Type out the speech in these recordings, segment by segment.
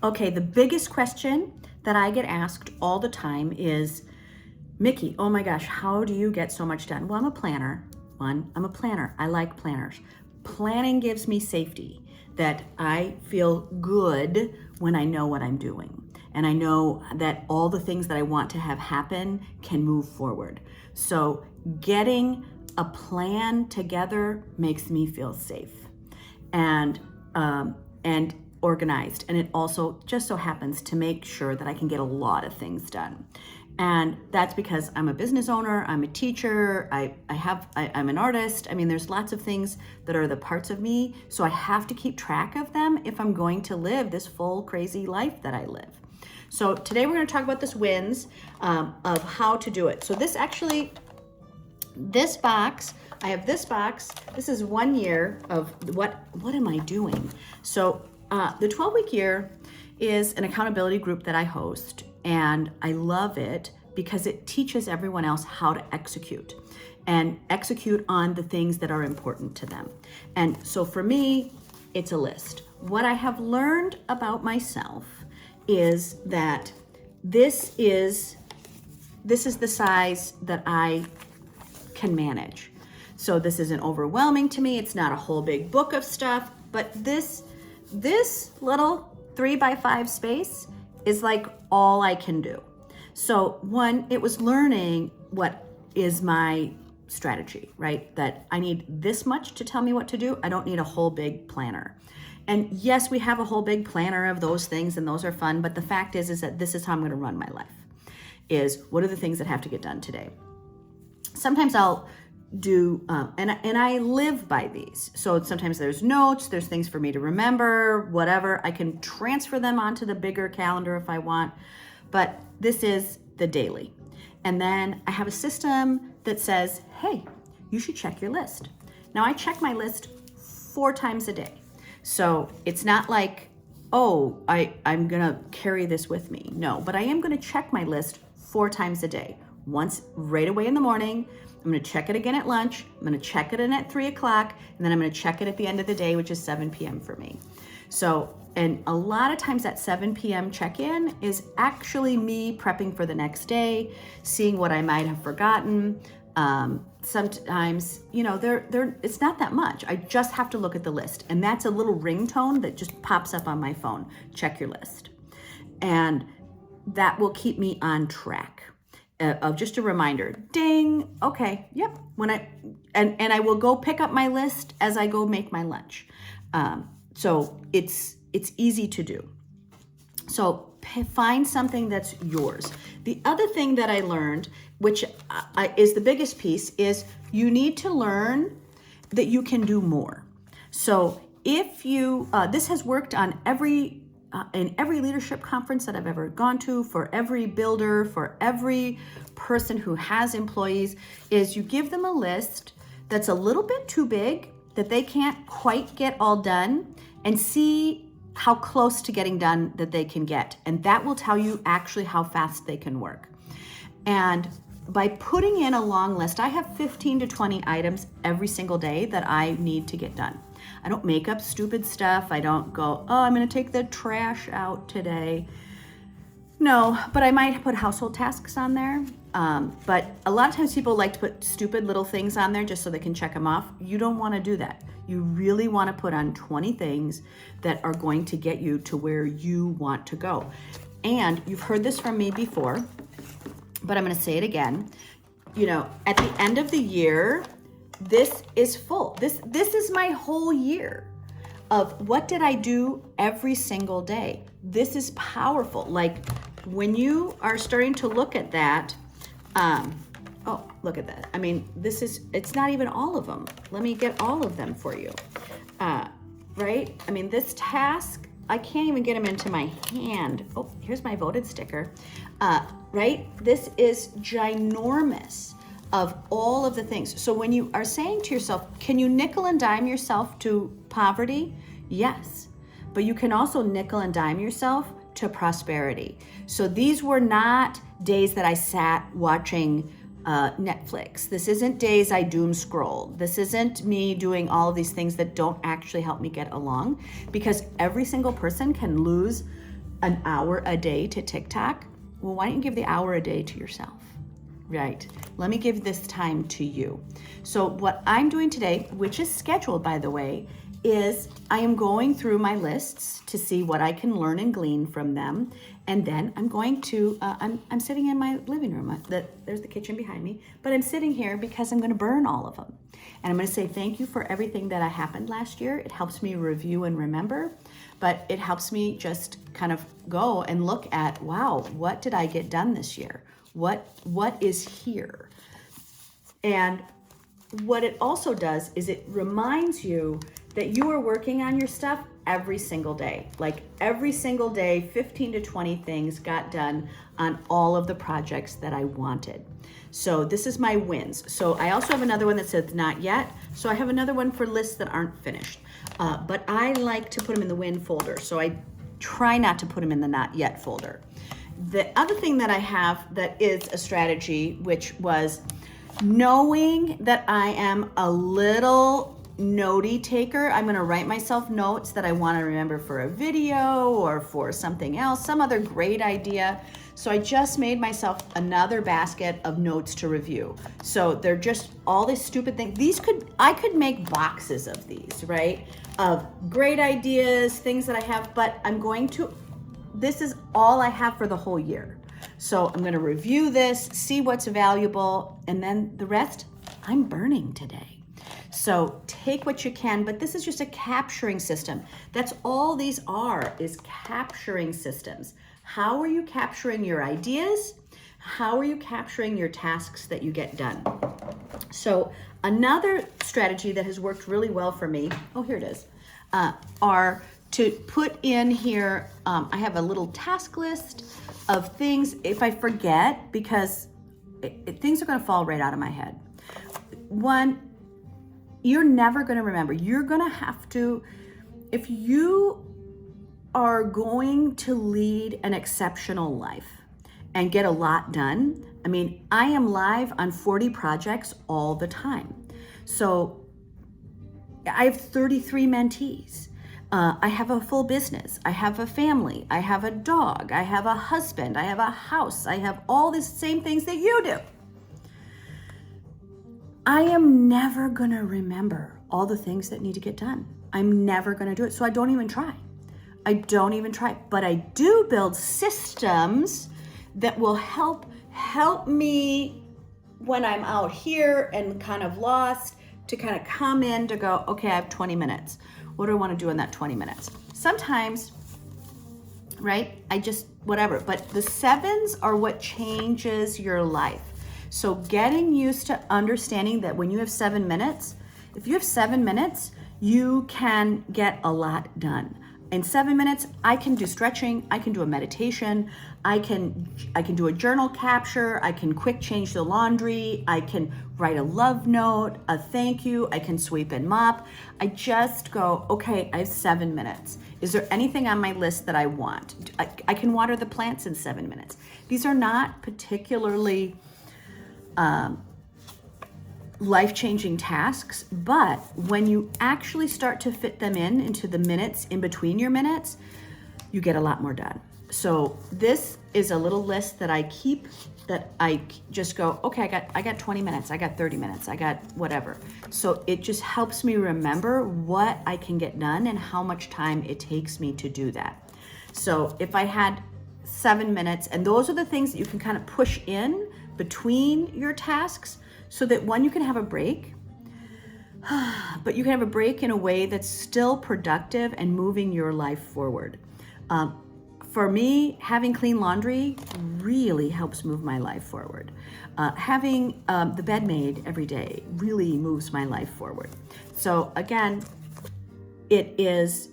Okay, the biggest question that I get asked all the time is, Mickey, oh my gosh, how do you get so much done? Well, I'm a planner. I'm a planner. I like planners. Planning gives me safety, that I feel good when I know what I'm doing. And I know that all the things that I want to have happen can move forward. So getting a plan together makes me feel safe and organized. And it also just so happens to make sure that I can get a lot of things done. And that's because I'm a business owner, I'm a teacher, I'm an artist. I mean, there's lots of things that are the parts of me. So I have to keep track of them if I'm going to live this full, crazy life that I live. So today we're going to talk about this wins of how to do it. So this box, I have this box. This is 1 year of what am I doing? So the 12-week year is an accountability group that I host. And I love it because it teaches everyone else how to execute on the things that are important to them. And so for me, it's a list. What I have learned about myself is that this is the size that I can manage. So this isn't overwhelming to me. It's not a whole big book of stuff, but this little 3x5 space is like all I can do. So one, it was learning what is my strategy, right? That I need this much to tell me what to do. I don't need a whole big planner. And yes, we have a whole big planner of those things and those are fun, but the fact is that this is how I'm gonna run my life, is what are the things that have to get done today? Sometimes I'll do, and I live by these. So sometimes there's notes, there's things for me to remember, whatever. I can transfer them onto the bigger calendar if I want, but this is the daily. And then I have a system that says, hey, you should check your list. Now I check my list 4 times a day. So it's not like, oh, I'm gonna carry this with me. No, but I am gonna check my list 4 times a day. Once right away in the morning, I'm gonna check it again at lunch, I'm gonna check it in at 3 o'clock, and then I'm gonna check it at the end of the day, which is 7 p.m. for me. So, and a lot of times that 7 p.m. check-in is actually me prepping for the next day, seeing what I might have forgotten. Sometimes, it's not that much. I just have to look at the list. And that's a little ringtone that just pops up on my phone. Check your list. And that will keep me on track. Of just a reminder, ding, okay, yep. And I will go pick up my list as I go make my lunch. So it's easy to do. So find something that's yours. The other thing that I learned, which is the biggest piece, is you need to learn that you can do more. So if you, this has worked on in every leadership conference that I've ever gone to, for every builder, for every person who has employees, is you give them a list that's a little bit too big, that they can't quite get all done, and see how close to getting done that they can get. And that will tell you actually how fast they can work. And by putting in a long list, I have 15 to 20 items every single day that I need to get done. I don't make up stupid stuff. I don't go, oh, I'm gonna take the trash out today. No, but I might put household tasks on there. But a lot of times people like to put stupid little things on there just so they can check them off. You don't wanna do that. You really wanna put on 20 things that are going to get you to where you want to go. And you've heard this from me before, but I'm gonna say it again. At the end of the year, this is full. This is my whole year of what did I do every single day. This is powerful. Like when you are starting to look at that, oh, look at that. I mean, it's not even all of them. Let me get all of them for you, right? I mean, this task, I can't even get them into my hand. Oh, here's my voted sticker, right? This is ginormous of all of the things. So when you are saying to yourself, can you nickel and dime yourself to poverty? Yes, but you can also nickel and dime yourself to prosperity. So these were not days that I sat watching Netflix. This isn't days I doom scroll. This isn't me doing all of these things that don't actually help me get along, because every single person can lose an hour a day to TikTok. Well, why don't you give the hour a day to yourself? Right. Let me give this time to you. So what I'm doing today, which is scheduled, by the way, is I am going through my lists to see what I can learn and glean from them. And then I'm going to, I'm sitting in my living room. There's the kitchen behind me, but I'm sitting here because I'm going to burn all of them. And I'm going to say thank you for everything that happened last year. It helps me review and remember, but it helps me just kind of go and look at, wow, what did I get done this year? What is here? And what it also does is it reminds you that you are working on your stuff every single day. Like every single day, 15 to 20 things got done on all of the projects that I wanted. So this is my wins. So I also have another one that says not yet. So I have another one for lists that aren't finished. But I like to put them in the win folder. So I try not to put them in the not yet folder. The other thing that I have that is a strategy, which was knowing that I am a little notey taker. I'm going to write myself notes that I want to remember for a video or for something else, some other great idea. So I just made myself another basket of notes to review. So they're just all these stupid things. I could make boxes of these, right? Of great ideas, things that I have, but this is all I have for the whole year. So I'm going to review this, see what's valuable, and then the rest I'm burning today. So take what you can, but this is just a capturing system. That's all these are, is capturing systems. How are you capturing your ideas? How are you capturing your tasks that you get done? So another strategy that has worked really well for me, oh, here it is, are to put in here, I have a little task list of things if I forget, because things are going to fall right out of my head. One, you're never going to remember. You're going to have to, if you are going to lead an exceptional life and get a lot done, I mean, I am live on 40 projects all the time. So I have 33 mentees. I have a full business. I have a family. I have a dog. I have a husband. I have a house. I have all the same things that you do. I am never going to remember all the things that need to get done. I'm never going to do it. So I don't even try. But I do build systems that will help me when I'm out here and kind of lost to kind of come in to go, okay, I have 20 minutes. What do I want to do in that 20 minutes? Sometimes, right, whatever. But the 7s are what changes your life. So getting used to understanding that when you have 7 minutes, if you have 7 minutes, you can get a lot done. In 7 minutes, I can do stretching, I can do a meditation, I can do a journal capture, I can quick change the laundry, I can write a love note, a thank you, I can sweep and mop. I just go, okay, I have 7 minutes. Is there anything on my list that I want? I can water the plants in 7 minutes. These are not particularly life-changing tasks, but when you actually start to fit them into the minutes in between your minutes, you get a lot more done. So this is a little list that I keep, that I just go, okay, I got 20 minutes, I got 30 minutes, I got whatever. So it just helps me remember what I can get done and how much time it takes me to do that. So if I had 7 minutes, and those are the things that you can kind of push in between your tasks, so that one, you can have a break, but you can have a break in a way that's still productive and moving your life forward. For me, having clean laundry really helps move my life forward. Having the bed made every day really moves my life forward. So again, it is,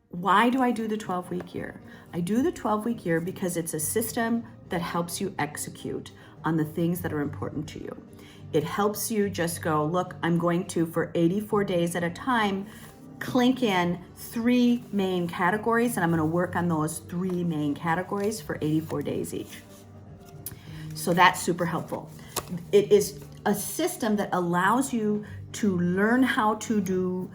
why do I do the 12-week year? I do the 12-week year because it's a system that helps you execute on the things that are important to you. It helps you just go, look, I'm going to, for 84 days at a time, clink in 3 main categories, and I'm going to work on those 3 main categories for 84 days each. So that's super helpful. It is a system that allows you to learn how to do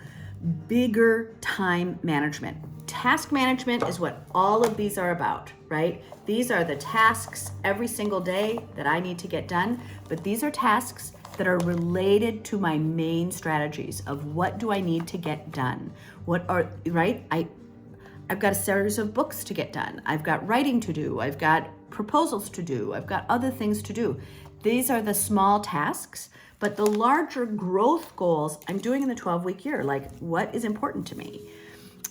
bigger time management. Task management is what all of these are about, right? These are the tasks every single day that I need to get done, but these are tasks that are related to my main strategies of what do I need to get done? Right? I've got a series of books to get done. I've got writing to do. I've got proposals to do. I've got other things to do. These are the small tasks, but the larger growth goals I'm doing in the 12-week year, like what is important to me?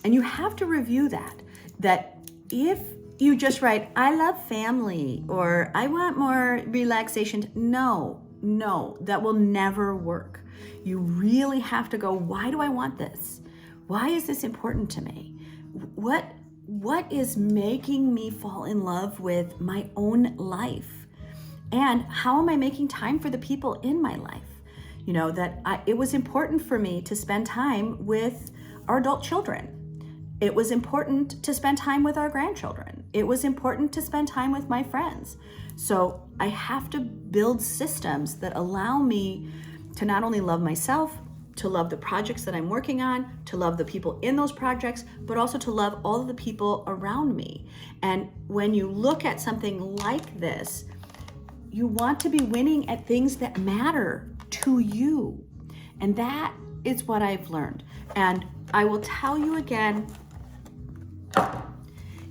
And you have to review that if you just write, I love family, or I want more relaxation, no, that will never work. You really have to go, why do I want this? Why is this important to me? What is making me fall in love with my own life? And how am I making time for the people in my life? You know, it was important for me to spend time with our adult children. It was important to spend time with our grandchildren. It was important to spend time with my friends. So I have to build systems that allow me to not only love myself, to love the projects that I'm working on, to love the people in those projects, but also to love all of the people around me. And when you look at something like this, you want to be winning at things that matter to you. And that is what I've learned. And I will tell you again,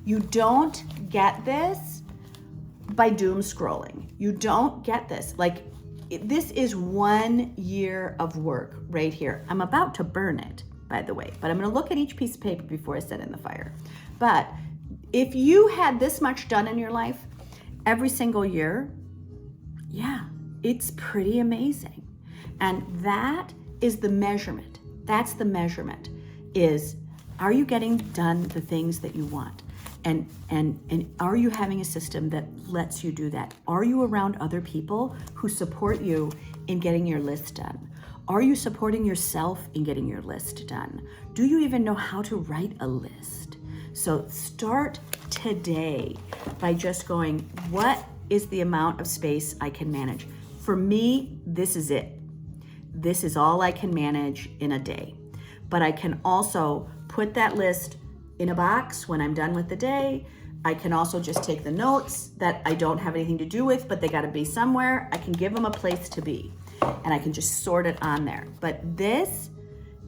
you don't get this by doom scrolling. You don't get this. This is 1 year of work right here. I'm about to burn it, by the way, but I'm gonna look at each piece of paper before I set it in the fire. But if you had this much done in your life every single year, yeah, it's pretty amazing. And that is the measurement. That's the measurement, is are you getting done the things that you want? And are you having a system that lets you do that? Are you around other people who support you in getting your list done? Are you supporting yourself in getting your list done? Do you even know how to write a list? So start today by just going, what is the amount of space I can manage? For me, this is it. This is all I can manage in a day. But I can also put that list in a box when I'm done with the day. I can also just take the notes that I don't have anything to do with, but they gotta be somewhere. I can give them a place to be, and I can just sort it on there. But this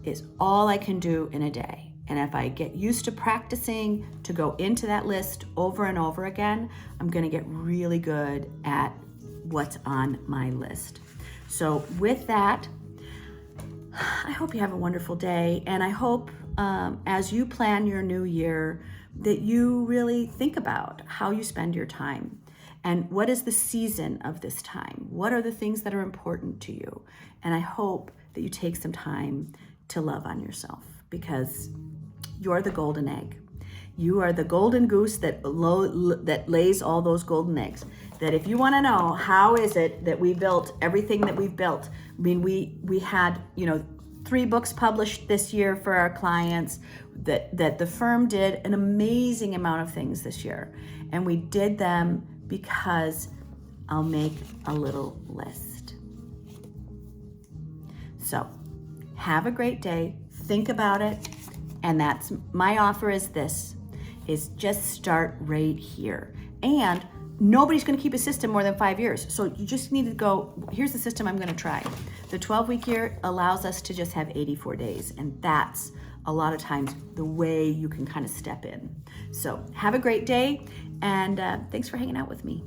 is all I can do in a day. And if I get used to practicing to go into that list over and over again, I'm gonna get really good at what's on my list. So with that, I hope you have a wonderful day. And I hope as you plan your new year that you really think about how you spend your time and what is the season of this time. What are the things that are important to you? And I hope that you take some time to love on yourself, because you're the golden egg. You are the golden goose that lays all those golden eggs. That if you want to know how is it that we built everything that we've built, I mean, we had 3 books published this year for our clients. That the firm did an amazing amount of things this year, and we did them because I'll make a little list. So have a great day. Think about it. And that's my offer is just start right here. And nobody's going to keep a system more than 5 years. So you just need to go, here's the system I'm going to try. The 12-week year allows us to just have 84 days. And that's a lot of times the way you can kind of step in. So have a great day. And thanks for hanging out with me.